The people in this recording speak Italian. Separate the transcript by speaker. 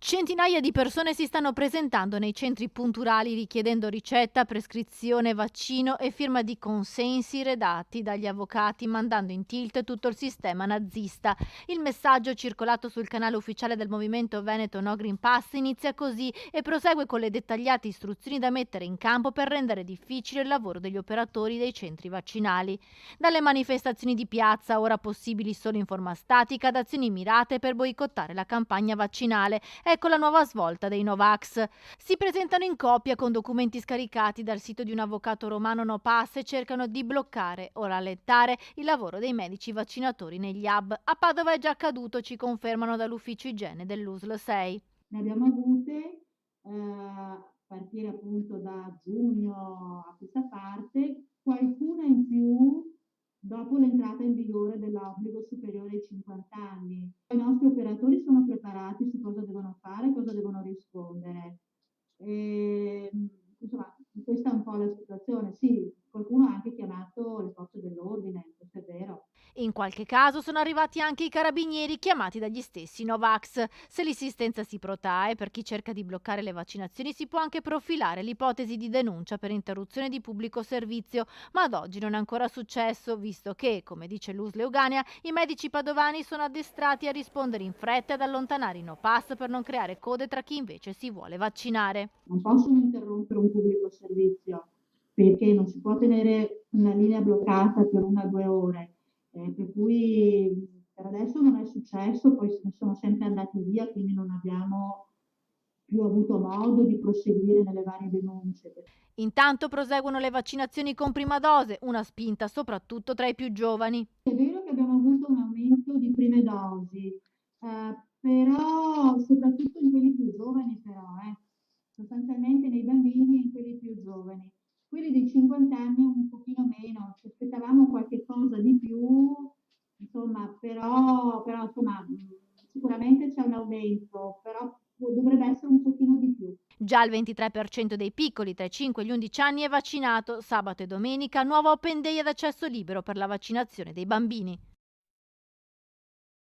Speaker 1: Centinaia di persone si stanno presentando nei centri punturali richiedendo ricetta, prescrizione, vaccino e firma di consensi redatti dagli avvocati, mandando in tilt tutto il sistema nazista. Il messaggio circolato sul canale ufficiale del movimento Veneto No Green Pass inizia così e prosegue con le dettagliate istruzioni da mettere in campo per rendere difficile il lavoro degli operatori dei centri vaccinali. Dalle manifestazioni di piazza, ora possibili solo in forma statica, ad azioni mirate per boicottare la campagna vaccinale. Ecco la nuova svolta dei Novax. Si presentano in coppia con documenti scaricati dal sito di un avvocato romano No Pass e cercano di bloccare o rallentare il lavoro dei medici vaccinatori negli hub. A Padova è già accaduto, ci confermano dall'ufficio igiene dell'USL 6.
Speaker 2: Ne abbiamo avute, a partire appunto da giugno a questa parte, qualcuna in più dopo l'entrata in vigore dell'obbligo superiore ai 50 anni. I nostri operatori sono preparati su cosa devono fare, cosa devono rispondere. Insomma, questa è un po' la situazione. Sì, qualcuno ha anche chiamato le forze dell'ordine, questo è vero.
Speaker 1: In qualche caso sono arrivati anche i carabinieri chiamati dagli stessi Novax. Se l'insistenza si protrae, per chi cerca di bloccare le vaccinazioni si può anche profilare l'ipotesi di denuncia per interruzione di pubblico servizio, ma ad oggi non è ancora successo, visto che, come dice l'USL Eugania, i medici padovani sono addestrati a rispondere in fretta e ad allontanare i no pass per non creare code tra chi invece si vuole vaccinare.
Speaker 2: Non possono interrompere un pubblico servizio perché non si può tenere una linea bloccata per 1 o 2 ore. Per cui per adesso non è successo, poi se ne sono sempre andati via, quindi non abbiamo più avuto modo di proseguire nelle varie denunce.
Speaker 1: Intanto proseguono le vaccinazioni con prima dose, una spinta soprattutto tra i più giovani.
Speaker 2: È vero che abbiamo avuto un aumento di prime dosi, però soprattutto in quelli più giovani però, sostanzialmente nei bambini e in quelli più giovani. Quelli dei 50 anni un pochino meno, ci aspettavamo qualche cosa di più, insomma, però insomma, sicuramente c'è un aumento, però dovrebbe essere un pochino di più.
Speaker 1: Già il 23% dei piccoli tra i 5 e gli 11 anni è vaccinato. Sabato e domenica nuova Open Day ad accesso libero per la vaccinazione dei bambini.